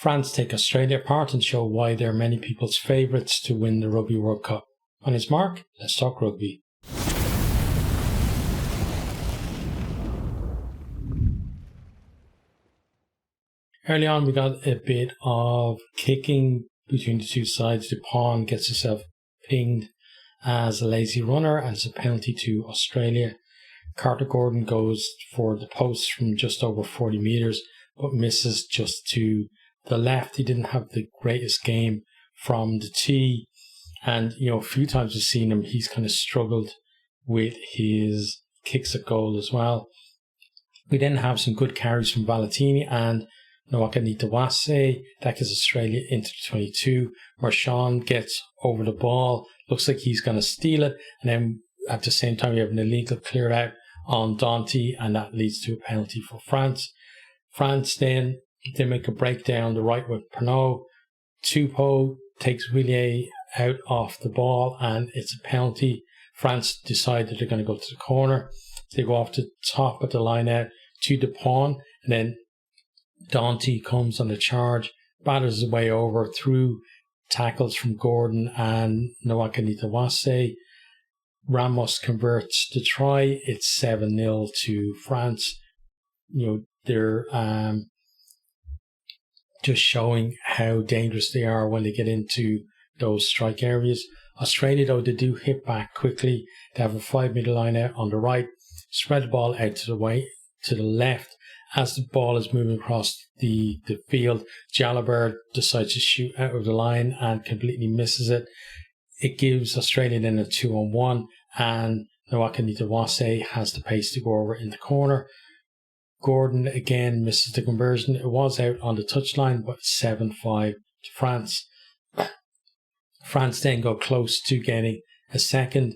France take Australia apart and show why they're many people's favourites to win the Rugby World Cup. On his mark, let's talk rugby. Early on, we got a bit of kicking between the two sides. Dupont gets himself pinged as a lazy runner, and it's a penalty to Australia. Carter Gordon goes for the post from just over 40 metres, but misses just to the left. He didn't have the greatest game from the tee, and a few times we've seen him, he's kind of struggled with his kicks at goal as well. We then have some good carries from Valentini and Nwaka-Nitawase. That gets Australia into the 22. Marchand gets over the ball, looks like he's going to steal it, and then at the same time we have an illegal clear out on Dante, and that leads to a penalty for France. France then, they make a break down the right with Pernod. Tupou takes Villiers out off the ball, and it's a penalty. France decide that they're going to go to the corner. They go off the top of the line out to Dupont, and then Dante comes on the charge, batters his way over through tackles from Gordon and Nwaka-Nitawase. Ramos converts the try. It's 7-0 to France. They're just showing how dangerous they are when they get into those strike areas. Australia, though, they do hit back quickly. They have a 5-metre line out on the right, spread the ball out to the left. As the ball is moving across the field, Jalabert decides to shoot out of the line and completely misses it. It gives Australia then a 2-on-1, and Nwaka-Nitawase has the pace to go over in the corner. Gordon again misses the conversion. It was out on the touchline, but 7-5 to France. France then go close to getting a second.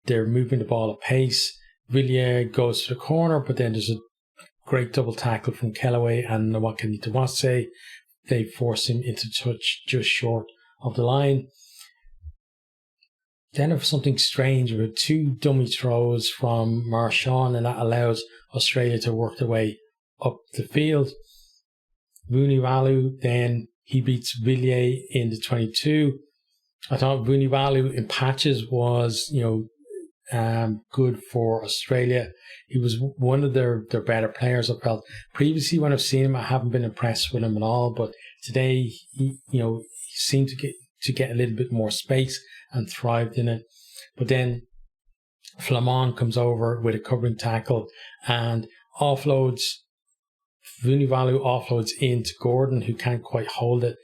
They're moving the ball at pace. Villiers goes to the corner, but then there's a great double tackle from Kellaway and Nwaka-Nitawase. They force him into touch just short of the line. Then there's something strange with 2 dummy throws from Marchand, and that allows Australia to work their way up the field. Vunivalu then, he beats Villiers in the 22. I thought Vunivalu in patches was, good for Australia. He was one of their better players, I felt. Previously, when I've seen him, I haven't been impressed with him at all. But today, he seemed to get a little bit more space and thrived in it. But then Flamand comes over with a covering tackle and Vunivalu offloads into Gordon, who can't quite hold it,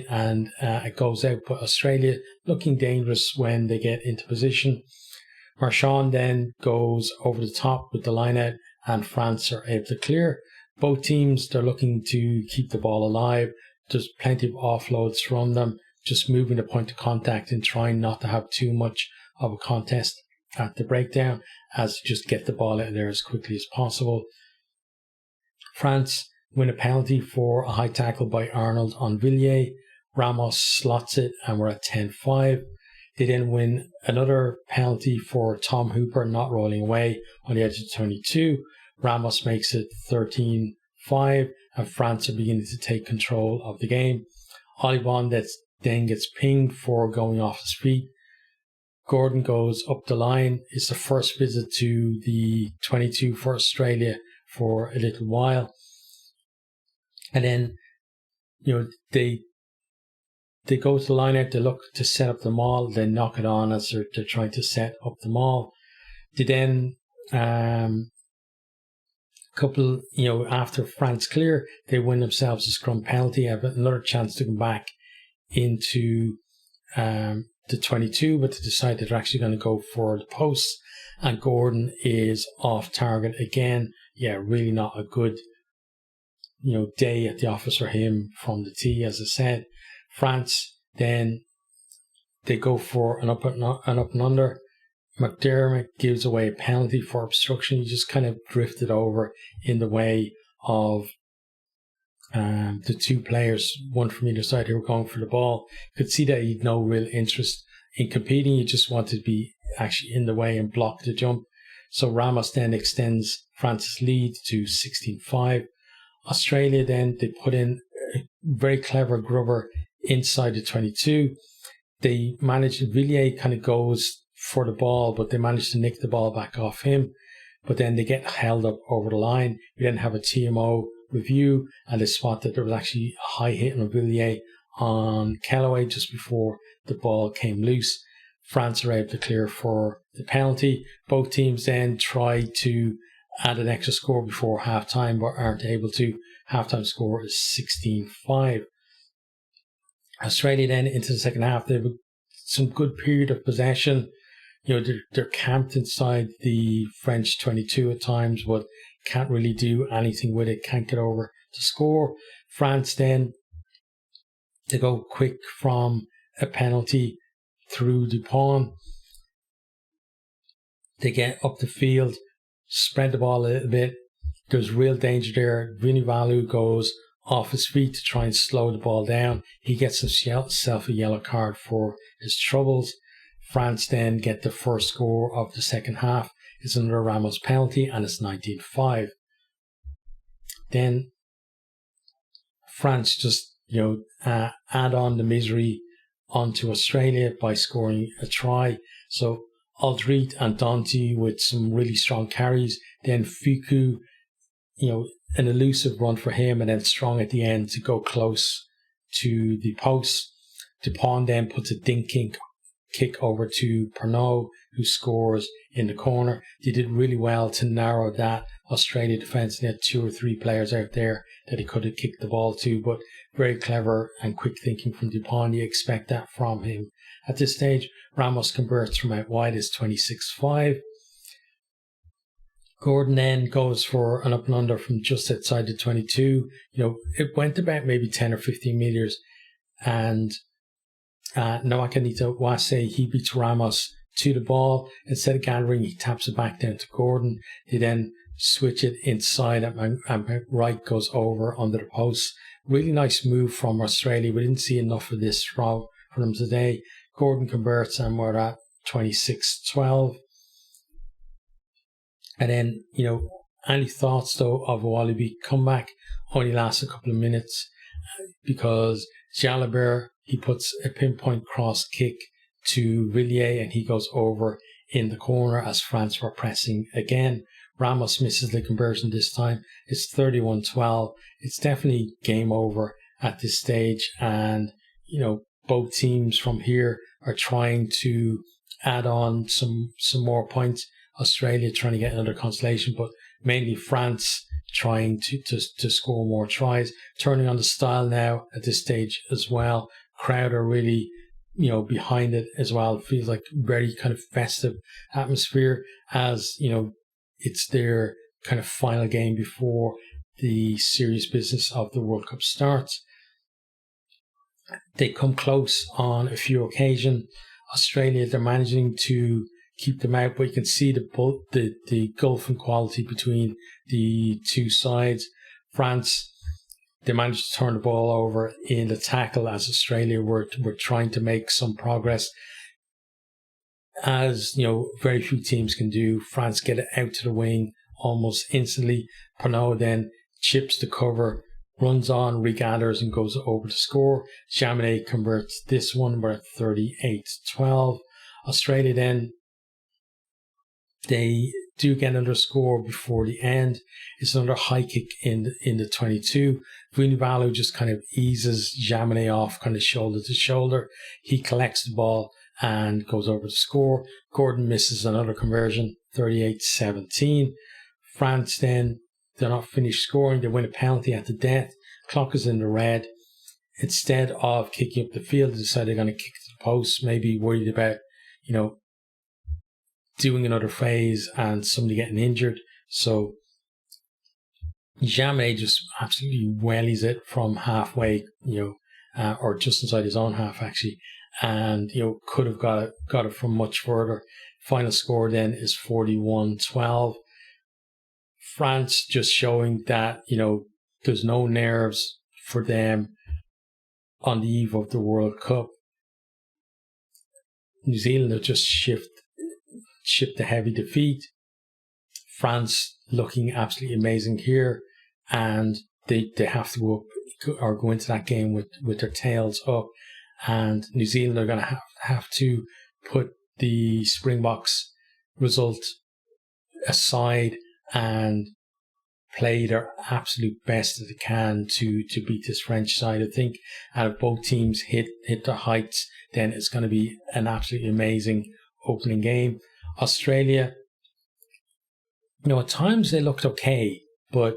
and it goes out. But Australia looking dangerous when they get into position. Marchand then goes over the top with the line out, and France are able to clear. Both teams, they're looking to keep the ball alive. There's plenty of offloads from them, just moving the point of contact and trying not to have too much of a contest at the breakdown, as to just get the ball out of there as quickly as possible. France win a penalty for a high tackle by Arnold on Villiers. Ramos slots it, and we're at 10-5. They then win another penalty for Tom Hooper not rolling away on the edge of 22. Ramos makes it 13-5, and France are beginning to take control of the game. Olivon then gets pinged for going off his feet. Gordon goes up the line. It's the first visit to the 22 for Australia for a little while. And then, they go to the line out, they look to set up the maul, they knock it on as they're trying to set up the maul. They then, after France clear, they win themselves a scrum penalty, have another chance to come back into the 22, but they decide that they're actually going to go for the posts, and Gordon is off target again. Yeah, really not a good, day at the office for him from the tee, as I said. France, then they go for an up and under. McDermott gives away a penalty for obstruction. He just kind of drifted over in the way of the two players, one from either side, who were going for the ball. You could see that he had no real interest in competing. He just wanted to be actually in the way and block the jump. So Ramos then extends France's lead to 16-5. Australia then, they put in a very clever grubber inside the 22. They managed, Villiers kind of goes for the ball, but they managed to nick the ball back off him. But then they get held up over the line. We then have a TMO review, and they spot that there was actually a high hit on Villiers on Kellaway just before the ball came loose. France are able to clear for the penalty. Both teams then try to add an extra score before half-time, but aren't able to. Half-time score is 16-5. Australia then into the second half, they have some good period of possession. You know, they're camped inside the French 22 at times, but can't really do anything with it, can't get over to score. France then, they go quick from a penalty through Dupont. They get up the field, spread the ball a little bit. There's real danger there. Vunivalu goes off his feet to try and slow the ball down. He gets himself a yellow card for his troubles. France then get the first score of the second half. It's another Ramos penalty, and it's 19-5. Then France just, add on the misery onto Australia by scoring a try. So Aldrit and Dante with some really strong carries. Then Fuku, an elusive run for him, and then Strong at the end to go close to the post. Dupont then puts a dinking kick over to Pernod, who scores in the corner. They did really well to narrow that Australia defence, and they had 2 or 3 players out there that he could have kicked the ball to, but very clever and quick thinking from Dupont. You expect that from him. At this stage, Ramos converts from out wide, is 26-5. Gordon then goes for an up and under from just outside the 22. It went about maybe 10 or 15 metres, and Nawakanita Wase, he beats Ramos to the ball. Instead of gathering, he taps it back down to Gordon. He then switch it inside, and Wright goes over under the post. Really nice move from Australia. We didn't see enough of this from them today. Gordon converts, and we're at 26-12. And then, any thoughts though of a Wallaby comeback only lasts a couple of minutes, because Jalabert, he puts a pinpoint cross kick to Villiers, and he goes over in the corner as France were pressing again. Ramos misses the conversion this time. It's 31-12. It's definitely game over at this stage, and both teams from here are trying to add on some more points. Australia trying to get another consolation, but mainly France trying to score more tries. Turning on the style now at this stage as well. Crowd are really, behind it as well. It feels like very kind of festive atmosphere, as, it's their kind of final game before the serious business of the World Cup starts. They come close on a few occasions. Australia, they're managing to keep them out, but you can see the gulf in quality between the two sides. France, they managed to turn the ball over in the tackle, as Australia were trying to make some progress. As very few teams can do. France get it out to the wing almost instantly. Pernod then chips the cover, runs on, regathers, and goes over to score. Jaminet converts this one. We're at 38-12. Australia then, they do get another score before the end. It's another high kick in the 22. Vunivalu just kind of eases Jaminet off, kind of shoulder to shoulder. He collects the ball and goes over to score. Gordon misses another conversion, 38-17. France then, they're not finished scoring. They win a penalty at the death. Clock is in the red. Instead of kicking up the field, they decide they're going to kick to the post, maybe worried about, doing another phase and somebody getting injured. So Jaminet just absolutely wellies it from halfway, or just inside his own half actually, and could have got it from much further. Final score then is 41-12. France just showing that there's no nerves for them on the eve of the World Cup. New Zealand have just shipped a heavy defeat. France looking absolutely amazing here, and they have to go up go into that game with their tails up, and New Zealand are going to have to put the Springboks result aside and play their absolute best that they can to beat this French side. I think if both teams hit their heights, then it's going to be an absolutely amazing opening game. Australia, at times they looked okay, but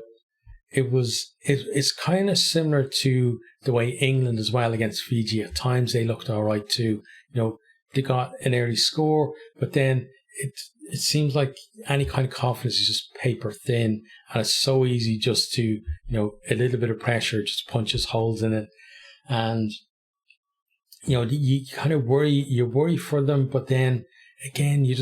it's kind of similar to the way England as well against Fiji. At times they looked all right too. They got an early score, but then it seems like any kind of confidence is just paper thin, and it's so easy just to, a little bit of pressure just punches holes in it. And, you kind of worry for them, but then again, you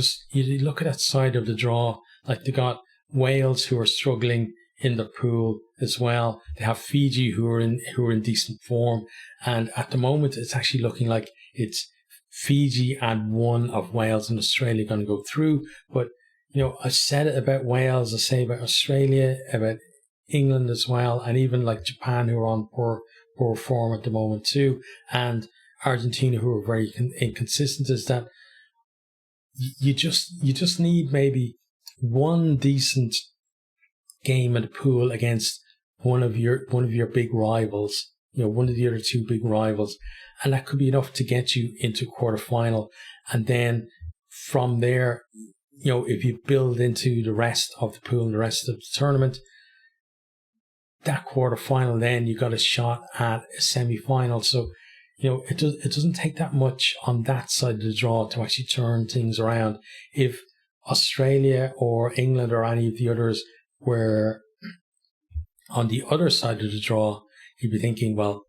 look at that side of the draw, like they got Wales who are struggling in the pool as well. They have Fiji who are in decent form, and at the moment it's actually looking like it's Fiji and one of Wales and Australia going to go through. But I said it about Wales, I say about Australia, about England as well, and even like Japan who are on poor form at the moment too, and Argentina who are very inconsistent, is that you just need maybe one decent game in the pool against one of your big rivals, one of the other two big rivals, and that could be enough to get you into quarterfinal. And then from there, if you build into the rest of the pool and the rest of the tournament, that quarterfinal, then you got a shot at a semi-final. So it doesn't take that much on that side of the draw to actually turn things around. If Australia or England or any of the others were on the other side of the draw, you'd be thinking, well,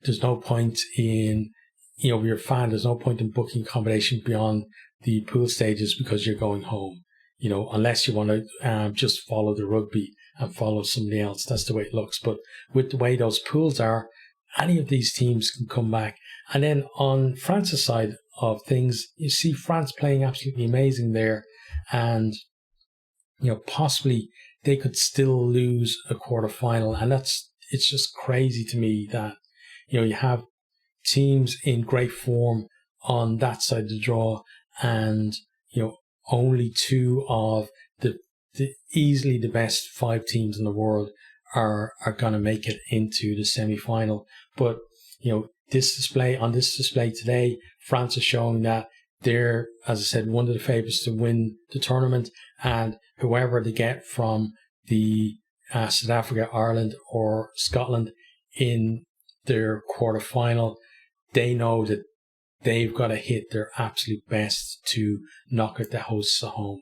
there's no point in, you're a fan, there's no point in booking accommodation beyond the pool stages because you're going home, unless you want to just follow the rugby and follow somebody else. That's the way it looks. But with the way those pools are, any of these teams can come back. And then on France's side of things, you see France playing absolutely amazing there. And, possibly they could still lose a quarterfinal. And it's just crazy to me that, you have teams in great form on that side of the draw, and, only two of the easily the best 5 teams in the world are going to make it into the semi-final. But, this display today, France is showing that they're, as I said, one of the favourites to win the tournament, and whoever they get from the South Africa, Ireland or Scotland in their quarter-final, they know that they've got to hit their absolute best to knock out the hosts at home.